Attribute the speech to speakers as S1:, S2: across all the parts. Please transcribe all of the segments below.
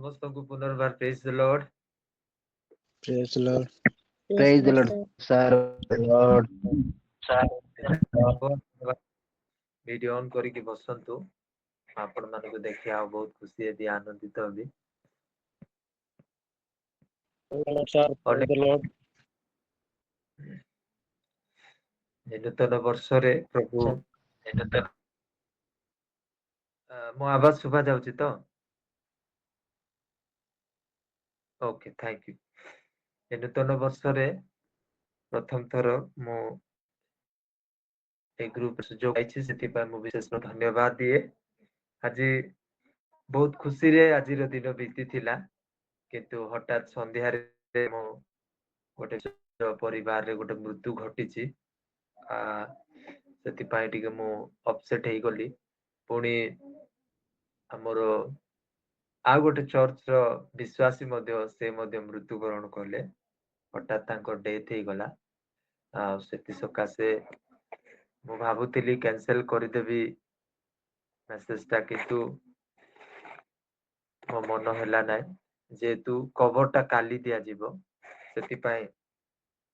S1: ସମସ୍ତଙ୍କୁ ପୁନର୍ବାର praise the Lord.
S2: Praise the Lord.
S3: Praise the Lord, sir. Lord.
S1: Video on କରିକି ବସନ୍ତୁ। ଆପଣ ମାନଙ୍କୁ ଦେଖି ଆଉ ବହୁତ ଖୁସି ହେବି, ଆନନ୍ଦିତ ହେବି।
S2: Praise the Lord.
S1: ନୂତନ ବର୍ଷରେ ପ୍ରଭୁ ମୋ ଆବାଜ ଶୁଭା ଯାଉଛି ତ? Okay, thank you. ଏ ନୂତନ ବର୍ଷରେ ପ୍ରଥମ ଥର ମୁଁ এই গ্রুপ সুযোগ পাইছি, ସେଥିପାଇଁ ମୁଁ ବିଶେଷ ଧନ୍ୟବାଦ ଦିଏ। ଆଜି ବହୁତ ଖୁସିରେ ଆଜିର ଦିନ ବିତିଥିଲା, କିନ୍ତୁ ହଠାତ୍ ସନ୍ଧ୍ୟାରେ ମୁଁ ଗୋଟେ ପରିବାରରେ ଗୋଟେ ମୃତ୍ୟୁ ଘଟିଛି। ସେଥିପାଇଁ ଟିକେ ମୁଁ ଅପସେଟ ହେଇଗଲି। ପୁଣି ଆମର ଆଉ ଗୋଟେ ଚର୍ଚ୍ଚର ବିଶ୍ୱାସୀ ମଧ୍ୟ ସେ ମଧ୍ୟ ମୃତ୍ୟୁବରଣ କଲେ। ହଠାତ୍ ତାଙ୍କ ଡେଥ୍ ହେଇଗଲା। ଆଉ ସେଥି ସକାଶେ ମୁଁ ଭାବୁଥିଲି କ୍ୟାନସେଲ କରିଦେବି ମେସେଜଟା, କିନ୍ତୁ ମୋ ମନ ହେଲା ନାହିଁ। ଯେହେତୁ କଭରଟା କାଲି ଦିଆଯିବ, ସେଥିପାଇଁ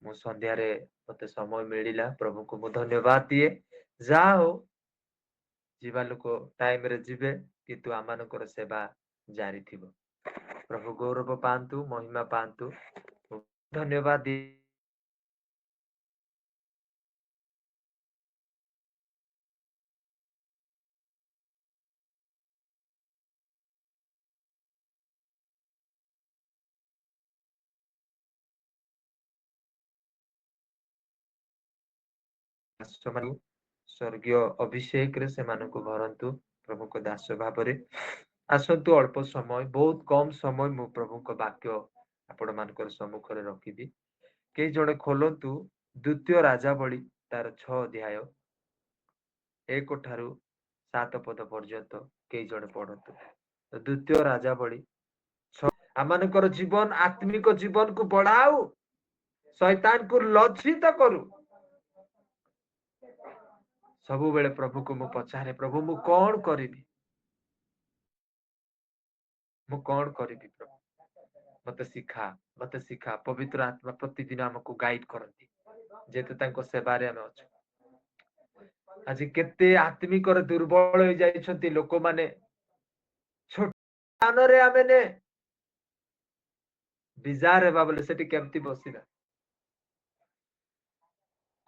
S1: ମୁଁ ସନ୍ଧ୍ୟାରେ ମତେ ସମୟ ମିଳିଲା। ପ୍ରଭୁଙ୍କୁ ମୁଁ ଧନ୍ୟବାଦ ଦିଏ। ଯାହା ହଉ, ଯିବା ଲୋକ ଟାଇମରେ ଯିବେ, କିନ୍ତୁ ଆମମାନଙ୍କର ସେବା ଜାରି ଥିବ। ପ୍ରଭୁ ଗୌରବ ପାଆନ୍ତୁ, ମହିମା ପାଆନ୍ତୁ। ଧନ୍ୟବାଦ ଦିଏ। ସ୍ୱର୍ଗୀୟ ଅଭିଷେକରେ ସେମାନଙ୍କୁ ଭରନ୍ତୁ ପ୍ରଭୁଙ୍କ ଦାସ ଭାବରେ। ଆସନ୍ତୁ, ଅଳ୍ପ ସମୟ, ବହୁତ କମ ସମୟ ମୁଁ ପ୍ରଭୁଙ୍କ ବାକ୍ୟ ଆପଣ ମାନଙ୍କର ସମ୍ମୁଖରେ ରଖିବି। କେହି ଜଣେ ଖୋଲନ୍ତୁ ଦ୍ୱିତୀୟ ରାଜାବଳୀ ତାର 6 ଅଧ୍ୟାୟ 1 ଠାରୁ 7 ପଦ ପର୍ଯ୍ୟନ୍ତ କେହି ଜଣେ ପଢନ୍ତୁ। ଦ୍ୱିତୀୟ ରାଜାବଳୀ ଆମମାନଙ୍କର ଜୀବନ, ଆତ୍ମିକ ଜୀବନକୁ ବଢାଉ, ଶୈତାନକୁ ଲଜ୍ଜିତ କରୁ। ସବୁବେଳେ ପ୍ରଭୁକୁ ମୁଁ ପଚାରେ, ପ୍ରଭୁ ମୁଁ କଣ କରିବି? ମୁଁ କଣ କରିବି ପ୍ରଭୁ? ମତେ ଶିଖା, ମତେ ଶିଖା। ପବିତ୍ର ଆତ୍ମା ପ୍ରତିଦିନ ଆମକୁ ଗାଇଡ କରନ୍ତି, ଯେହେତୁ ତାଙ୍କ ସେବାରେ ଆମେ ଅଛୁ। ଆଜି କେତେ ଆତ୍ମିକରେ ଦୁର୍ବଳ ହେଇଯାଇଛନ୍ତି ଲୋକମାନେ। ଛୋଟ ସ୍ଥାନରେ ଆମେ ବିଜାର ହେବା ବୋଲେ ସେଠି କେମିତି ବସିବା?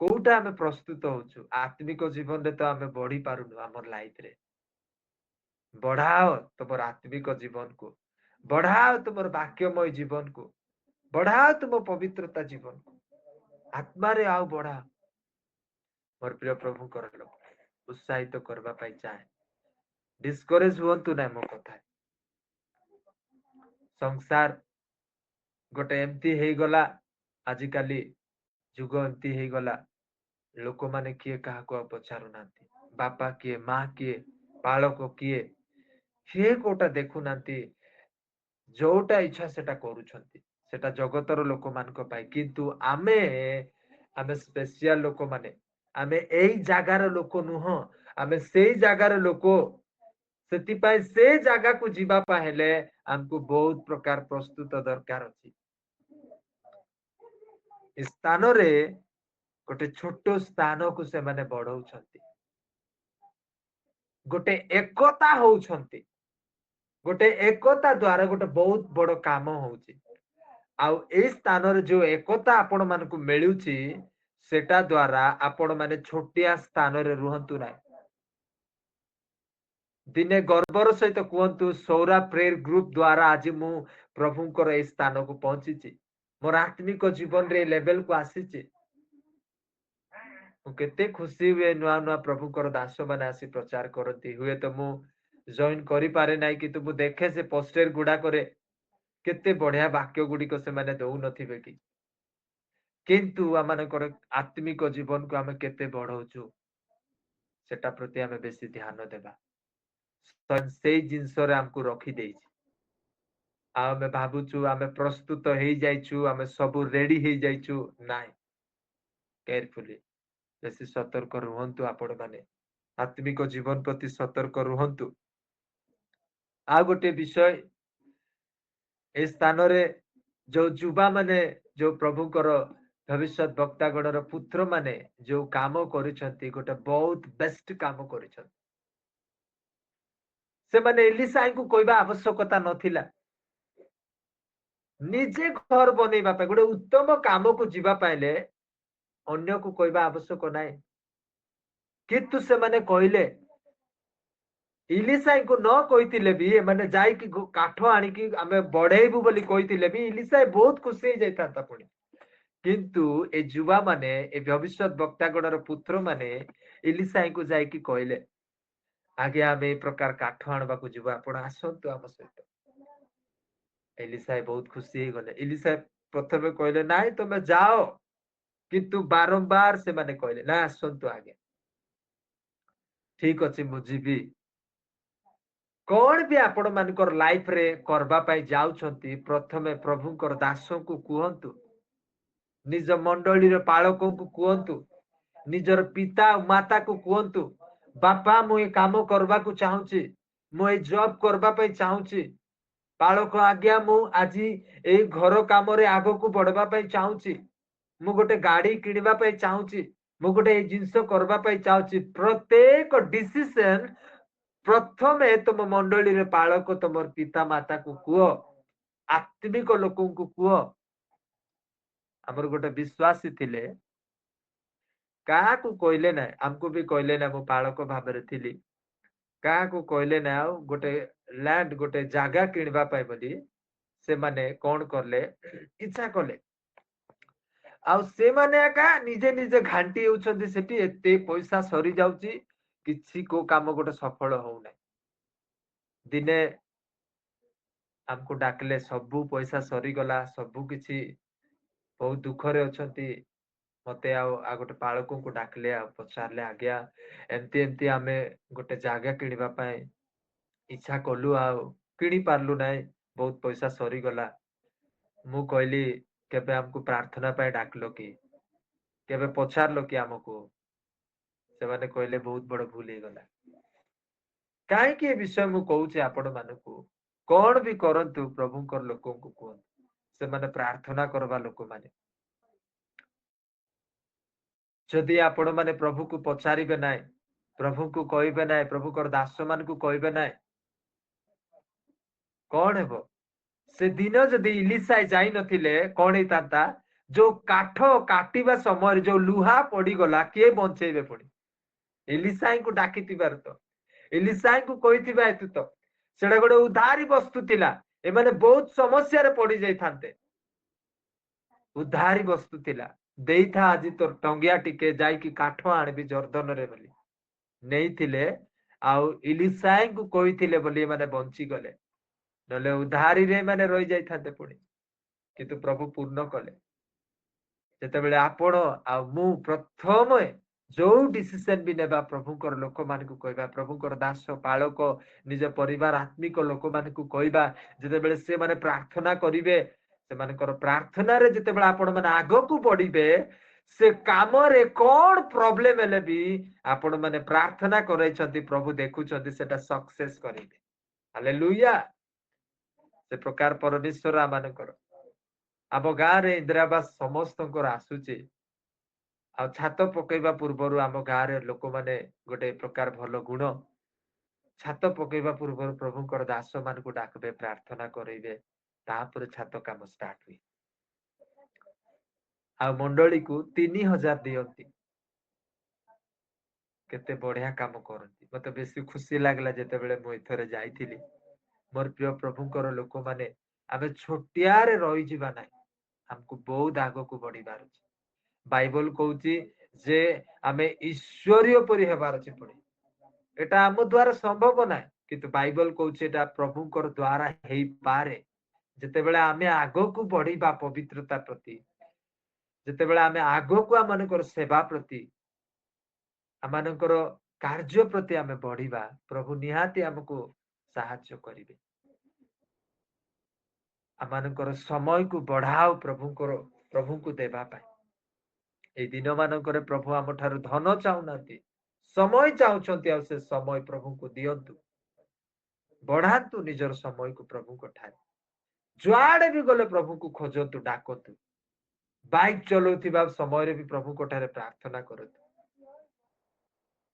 S1: କୋଉଟା ଆମେ ପ୍ରସ୍ତୁତ ହଉଛୁ? ଆତ୍ମିକ ଜୀବନରେ ତ ଆମେ ବଢି ପାରୁନୁ। ଆମର ଲାଇଫରେ ବଢାଅ ତମର ଆତ୍ମିକ ଜୀବନକୁ, ବଢାଅ ତୁମର ବାକ୍ୟମୟ ଜୀବନକୁ, ବଢାଅ ତୁମ ପବିତ୍ରତା ଜୀବନକୁ, ଆତ୍ମାରେ ଆଉ ବଢାଅ। ମୋର ପ୍ରିୟ ପ୍ରଭୁଙ୍କର ଲୋକ, ଉତ୍ସାହିତ କରିବା ପାଇଁ ଚାହେଁ। ଡିସ୍କରେଜ ହୁଅନ୍ତୁ ନାହିଁ ମୋ କଥା। ସଂସାର ଗୋଟେ ଏମିତି ହେଇଗଲା, ଆଜିକାଲି ଯୁଗ ଏମିତି ହେଇଗଲା, ଲୋକମାନେ କିଏ କାହାକୁ ଆଉ ପଚାରୁନାହାନ୍ତି। ବାପା କିଏ, ମା କିଏ, ପାଳକ କିଏ, କିଏ କୋଉଟା ଦେଖୁନାହାନ୍ତି। ଯୋଉଟା ଇଚ୍ଛା ସେଟା କରୁଛନ୍ତି। ସେଟା ଜଗତର ଲୋକମାନଙ୍କ ପାଇଁ। କିନ୍ତୁ ଆମେ ସ୍ପେସିଆଲ ଲୋକମାନେ, ଆମେ ଏଇ ଜାଗାର ଲୋକ ନୁହଁ, ଆମେ ସେଇ ଜାଗାର ଲୋକ। ସେଥିପାଇଁ ସେ ଜାଗାକୁ ଯିବା ପାଇଁ ହେଲେ ଆମକୁ ବହୁତ ପ୍ରକାର ପ୍ରସ୍ତୁତ ଦରକାର ଅଛି। ଏ ସ୍ଥାନରେ ଗୋଟେ ଛୋଟ ସ୍ଥାନକୁ ସେମାନେ ବଢଉଛନ୍ତି, ଗୋଟେ ଏକତା ହଉଛନ୍ତି। ଗୋଟେ ଏକତା ଦ୍ଵାରା ଗୋଟେ ବହୁତ ବଡ କାମ ହଉଛି। ଆଉ ଏଇ ସ୍ଥାନରେ ଯୋଉ ଏକତା ଆପଣ ମାନଙ୍କୁ ମିଳୁଛି, ସେଟା ଦ୍ଵାରା ଆପଣ ମାନେ ଛୋଟିଆ ସ୍ଥାନରେ ରୁହନ୍ତୁ ନାହିଁ। ଦିନେ ଗର୍ବର ସହିତ କୁହନ୍ତୁ, ସୌରା ପ୍ରେୟର ଗ୍ରୁପ ଦ୍ଵାରା ଆଜି ମୁଁ ପ୍ରଭୁଙ୍କର ଏଇ ସ୍ଥାନକୁ ପହଞ୍ଚିଛି। ମୋର ଆତ୍ମିକ ଜୀବନରେ ଏଇ ଲେଭେଲକୁ ଆସିଛି। ମୁଁ କେତେ ଖୁସି ହୁଏ ନୂଆ ନୂଆ ପ୍ରଭୁଙ୍କର ଦାସ ମାନେ ଆସି ପ୍ରଚାର କରନ୍ତି। ହୁଏତ ମୁଁ ଜଏନ କରିପାରେ ନାହିଁ, କିନ୍ତୁ ମୁଁ ଦେଖେ ସେ ପୋଷ୍ଟର ଗୁଡାକରେ କେତେ ବଢିଆ ବାକ୍ୟ ଗୁଡିକ ସେମାନେ ଦଉନଥିବେ କି? କିନ୍ତୁ ଆମମାନଙ୍କର ଆତ୍ମିକ ଜୀବନକୁ ଆମେ କେତେ ବଢଉଛୁ, ସେଟା ପ୍ରତି ଆମେ ବେଶୀ ଧ୍ୟାନ ଦେବା। ସେଇ ଜିନିଷରେ ଆମକୁ ରଖିଦେଇଛି। ଆଉ ଆମେ ଭାବୁଛୁ ଆମେ ପ୍ରସ୍ତୁତ ହେଇଯାଇଛୁ, ଆମେ ସବୁ ରେଡି ହେଇଯାଇଛୁ। ନାଇଁ, କେୟାରଫୁଲି ବେଶୀ ସତର୍କ ରୁହନ୍ତୁ। ଆପଣ ମାନେ ଆତ୍ମିକ ଜୀବନ ପ୍ରତି ସତର୍କ ରୁହନ୍ତୁ। ଆଉ ଗୋଟେ ବିଷୟ, ए स्थान रे जो युवा माने जो प्रभुकर भविष्य वक्ता गणर पुत्र माने जो काम करिसंती गोटे बहुत बेस्ट काम करिसंती से माने एलिसाई को कहबा आवश्यकता नथिला निजे घर बनैबा पे गोटे उत्तम काम को जीवा पाइले अन्य को कहबा आवश्यक नाही किंतु से माने कहले इलिसाई को न कहितिले भी माने जाई कि काठ आनी कि आमे बढ़ेबू बोली कहितिले भी इलिसाई बहुत खुशी हो जाता पुणी किंतु ए युवा माने ए भविष्य वक्ता गणर पुत्र माने इलिसाई को जाई कि कहले आगे आमे ए प्रकार काठ आनबा को जीवा आपण आसंतु आम सहित एलिसाई बहुत खुशी हो गले इलिसाई प्रथमे कहले नाही तुम जाओ किंतु बारंबार से माने कहले ना आसंतु आगे ठीक अछि मु जीवी कौन भी आपण मानकर लाइफ रे करबा पाई जाउछंती प्रथमे प्रभुकर दासों को कुहंतु निज मंडली रे पालकों को कुहंतु निजर पिता माता को कुहंतु बापा मु ए काम करबा को चाहूची मु ए जॉब करबा पाई चाहूची पालक आज्ञा मु आजी ए घर काम रे आगो को बढ़बा पाई चाहूची मु गोटे गाड़ी किनिबा पाई चाहूची मु गोटे ए जिंस करबा पाई चाहूची प्रत्येक डिसीजन प्रथमे तुम मंडली रे पालक तुम पिता माता को कुह आत्मिक लोकों को कुह हमर गोटे विश्वासी थिले कहा को कहले ना हमको भी कहले ना मो पालक भाबरे थिली कहा को कहले ना गोटे लैंड गोटे जागा किनबा पाई बोली से माने कोन करले इच्छा करले आ से माने का निजे निजे घांटी होउछंती सेठी एते पैसा सरी जाउची किछि को काम गोटे सफल हो नै दिने हमको डाकले सबू पैसा सरी गला सबू किछि बहुत दुख रे अछंती मते आ गोटे पालकों को डाकले आ पचारले आज्ञा एमती एमती आमे गोटे जागा किनिबा पाए इच्छा कलु आ किनी पारलु नाय बहुत पैसा सरी गला मु कहली केबे हमको प्रार्थना पाए डाकलो कि केबे पचारलो कि हमको से माने कहले बहुत बड़ भूल हे गला काहे कि विषय मु कहूचे आपण मानकू कौन भी करंतु प्रभुकर लोकों को कहन से माने प्रार्थना करबा लोक माने जदि आपण माने प्रभु को पचारिबे नाय प्रभु को कहबे नाय प्रभु कर दास मान को कहबे नाय कौन हेबो से दिन जदि इलिसाई जाई नथिले कौन हेतांता जो काठ काटिबा समय जो लुहा पड़ी गला के बंचेबे पड़ी इलिसाई को डाकितिबार तो इलिसाई को कहितिबा हेतु तो सेडा गोटे उधारी वस्तु थिला ए माने बहुत समस्या रे पड़ी जाई थांते उधारी वस्तु थिला देइथा आज तो टंगिया टिके जाई कि काठ आनबी जर्दन रे बोली नहीं थिले आउ इलिसाई को कहिथिले बोली माने बंची गले नले उधारी रे माने रहि जाई थांते पुणी किंतु प्रभु पूर्ण कले जेते बेले आपण आ मु प्रथम जो डिसीजन भी नेबा प्रभुकर लोक मान को कहबा प्रभुकर दास पालक निज परिवार आत्मिक लोक मान को कहबा जेते बेले से माने प्रार्थना करिवे से मानकर प्रार्थना रे जेते बेले आपण माने आगो को बढ़िबे से काम रे कोन प्रॉब्लम हेले भी आपण माने प्रार्थना करैछंती प्रभु देखुछंती सेटा सक्सेस करिवे हालेलुया से प्रकार परमेश्वर आमानकर आम गाँ रे इंदिरावास समस्त आसुचे आ छात पकेबा पूर्वर आम गाँ रे लोक माने गोटे प्रकार भल गुण छात पकेबा पूर्वर प्रभुकर दास मान को डाकबे प्रार्थना करेबे तापर छात काम स्टार्ट हुई आ मंडली को 3000 दियंती केते बढ़िया काम करती मते बेसी खुशी लागला जेते बेले मु इथरे जाईथिली मोर प्रिय प्रभुकर लोक माने आमे छोटिया रे रहि जिबा नै हमको बहुत आगो को बढ़िबार अछि बाइबल कहूची जे आमे ईश्वरीय परि हेबार अछि पड़ी एटा हम द्वारा संभव नै किंतु बाइबल कहूची एटा प्रभुकर द्वारा हेई पारे जेते बेले आमे आगो को बढ़िबा पवित्रता प्रति जेते बेले आमे आगो को आमानकर सेवा प्रति आमानकर कार्य प्रति आमे बढ़िबा प्रभु निहाती हमको साहाय्य करिवे आमानकर समय को बढ़ाओ प्रभु को देबा पाए ए दिन मानकर प्रभु आम ठारू धन चाहुनांती समय चाहुचंती आ से समय प्रभु को दियंतु बढ़ातु निजर समय को प्रभु को ठारे जुआड़े भी गले प्रभु को खोजतु डाकतु बाइक चलाउथिबा समय भी प्रभु को ठारे प्रार्थना करतु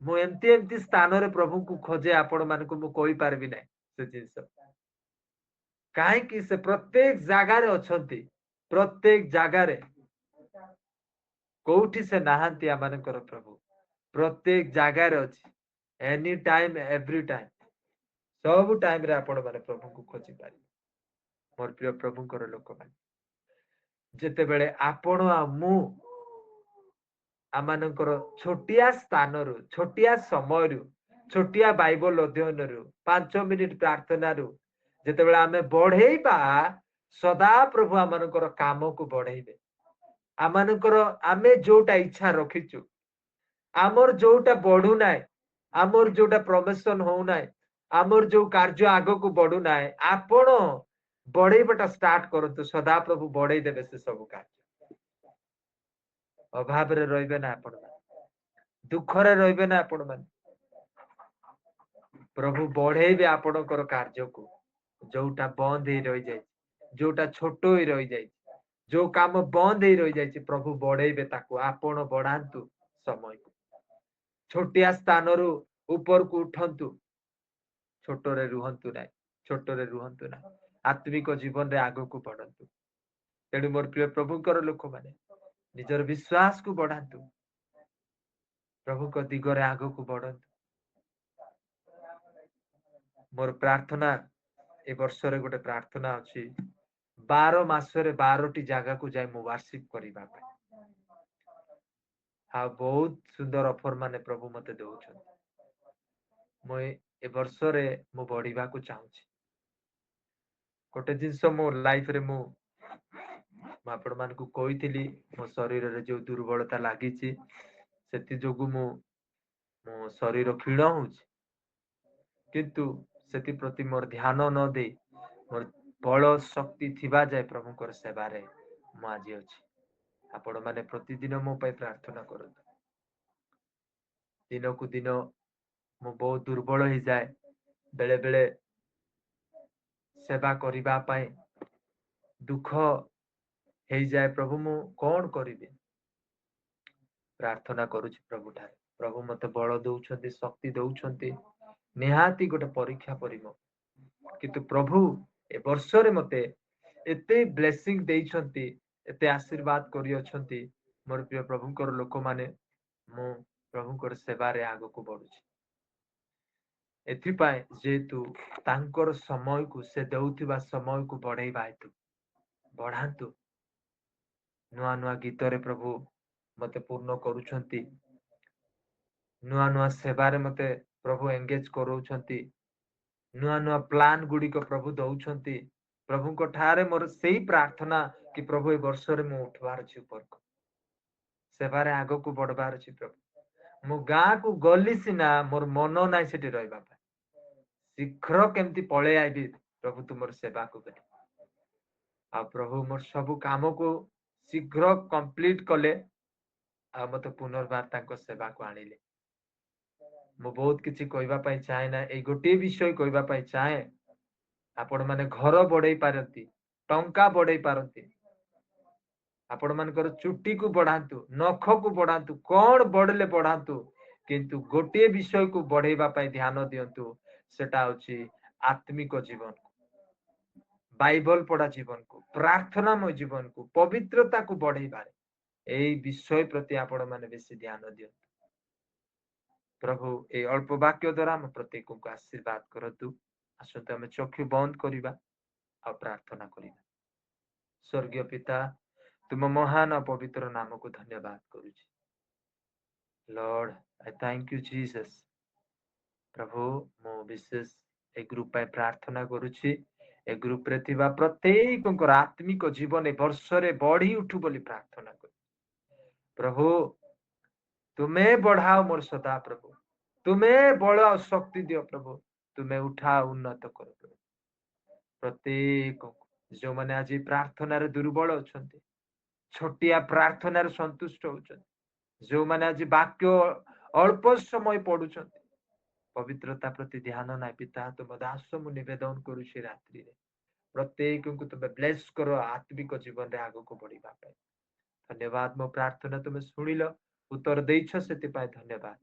S1: मु एमती एमती स्थान रे प्रभु को खोजे आपण मान को मु कोई पारबी नै से जिंस काहे कि से प्रत्येक जगह रे अछंती प्रत्येक जगह रे कोठी से नाहंती आमानकर प्रभु प्रत्येक जगह रे अछि एनी टाइम एवरी टाइम सब टाइम रे आपण माने प्रभु को खोजी पारि मोर प्रिय प्रभुंकर लोक माने जेते बेले आपण आ मु आमानकर छोटिया स्थान रु छोटिया समय रु छोटिया बाइबल अध्ययन रु 5 मिनिट प्रार्थना रु जेते बेले आमे बढ़ेइबा सदा प्रभु आमानकर काम को बढ़ेइबे आमानकर आमे जोटा इच्छा रखिचु आमर जोटा बढ़ू नाय आमर जोटा प्रमोशन हो नाय आमर जो कार्य आगो को बढ़ू नाय आपण बढ़ेइबाटा स्टार्ट करतु सदा प्रभु बढ़ेइ देबे से सब कार्य अभाव रे रहिबे ना आपण दुख रे रहिबे ना आपण मान प्रभु बढ़ेइबे आपणकर कार्य को जोटा बंद ही रहि जाय जोटा छोट ही रहि जाय जो काम बंद ही रहि जाय प्रभु बढ़ेइबे ताको आपण बढ़ांतु समय को छोटिया स्थान रु ऊपर को उठंतु छोट रे रुहंतु ना छोट रे रुहंतु ना आत्मिक जीवन रे आगो को बढ़ंतु तेणु मोर प्रिय प्रभुकर लोक माने निजर विश्वास को बढ़ांतु प्रभु को दिगरे आगो को बढ़ंतु मोर प्रार्थना ए वर्ष रे गोटे प्रार्थना अछि 12 मास रे 12टी जगह को जाय मु वार्षिक करिबा हाँ बहुत सुंदर ऑफर माने प्रभु मते दउछन मु ए वर्ष रे मु बढ़िबा को चाहूची गोटे जिंस मो लाइफ रे मु आपण मान को कहितली मो शरीर रे जो दुर्बलता लागिची सेति जोगु मो शरीर क्षीण होउची किंतु सेति प्रति मोर ध्यान न दे मोर बल शक्ति थिबा जाय प्रभु कर सेवा रे मु आजी अछि आपण माने प्रतिदिन मो पय प्रार्थना करत दिन को दिन मु बहुत दुर्बल ही जाए बेले बेले सेवा करिबा पय दुख हेई जाए प्रभु मु कौन करिबे प्रार्थना करूची प्रभु ठारे प्रभु मते बल दउछंती शक्ति दउछंती निहाती गोटे परीक्षा परिमो किंतु प्रभु ए वर्ष रे मते एते ब्लेसिंग देइछंती एते आशीर्वाद करि अछंती मोर प्रिय प्रभुकर लोक माने मु प्रभुकर सेवा रे आगो को बढ़ुची एथिपाय जेतु तांकर समय को से देउथिबा समय को बढ़ेइबा हेतु बढ़ांतु नुआ नुआ गीत रे प्रभु मते पूर्ण करूछंती नुआ नुआ सेवा रे मते प्रभु एंगेज करूछंती नुआ नुआ प्लान गुडी को प्रभु दउछंती प्रभु को ठारे मोर सेही प्रार्थना कि प्रभु ए वर्ष रे मु उठवार छि ऊपर को सेवा रे आगो को बढ़बार छि प्रभु मु गा को गली सिना मोर मन नाइ सेठी रहबा शीघ्र केमती पळे आइबी प्रभु तुमर सेवा को करी आ प्रभु मोर सब काम को शीघ्र कंप्लीट कले आ मते पुनर्बार तांको सेवा को आनिले मु बहुत किछि कहबा पई चाहे ना ए गोटे विषय कहबा पई चाहे आपण माने घर बढै पारंती टंका बढै पारंती आपण मानकर चुट्टी को बढ़ांतु नख को बढ़ांतु कोन बढ़ले बढ़ांतु किंतु गोटे विषय को बढ़ेबा पई ध्यान दियंतु सेटा होची आत्मिक जीवन बाइबल पढ़ा जीवन को प्रार्थनामय जीवन को पवित्रता को बढ़ेबार एई विषय प्रति आपण माने बेसी ध्यान दियंतु प्रभु ए अल्प वाक्य द्वारा हम प्रत्येक को आशीर्वाद करतु आसंत हम चक्षु बंद करिबा आ प्रार्थना करिबा स्वर्गीय पिता तुम महान पवित्र नाम को धन्यवाद करूची Lord I thank you Jesus प्रभु मो विशेष ए ग्रुप पे प्रार्थना करूची ए ग्रुप रे थिबा प्रत्येक को आत्मिक जीवन ए वर्ष रे बढ़ी उठु बोली प्रार्थना कर प्रभु तुम्हें बढ़ाओ मोर सदा प्रभु तुम्हें बल और शक्ति दियो प्रभु तुम्हें उठाओ उन्नत करो प्रभु प्रत्येक जो माने आज प्रार्थना रे दुर्बल अछंती छोटिया प्रार्थना रे संतुष्ट होछंती जो माने आज वाक्य अल्प समय पढुछंती पवित्रता प्रति ध्यान नाइ पिता तुम दास मु निवेदन करूछि रात्रि रे ପ୍ରତ୍ୟେକଙ୍କୁ ତୁମେ ବ୍ଲେସ୍ କର ଆତ୍ମିକ ଜୀବନରେ ଆଗକୁ ବଢିବା ପାଇଁ। ଧନ୍ୟବାଦ। ମୋ ପ୍ରାର୍ଥନା ତୁମେ ଶୁଣିଲ, ଉତ୍ତର ଦେଇଛ, ସେଥିପାଇଁ ଧନ୍ୟବାଦ।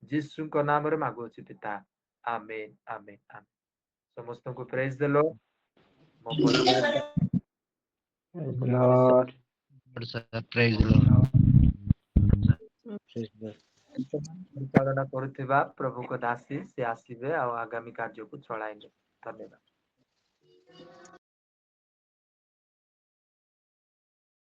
S1: ଯୀଶୁଙ୍କ ନାମରେ ମାଗୁଅଛି ପିତା, ଆମେନ୍ ଆମେନ୍ ଆମେନ୍। ସମସ୍ତଙ୍କୁ ପ୍ରେଜ୍ ଦେଲ। ମୋ ପରିବାର
S3: Praise the Lord.
S2: Lord, sir. Praise the Lord. Praise the Lord.
S1: ପରିଚାଳନା କରୁଥିବା ପ୍ରଭୁଙ୍କ ଦାସୀ ସେ ଆସିବେ ଆଉ ଆଗାମୀ କାର୍ଯ୍ୟକୁ ଚଳାଇବେ। ଧନ୍ୟବାଦ।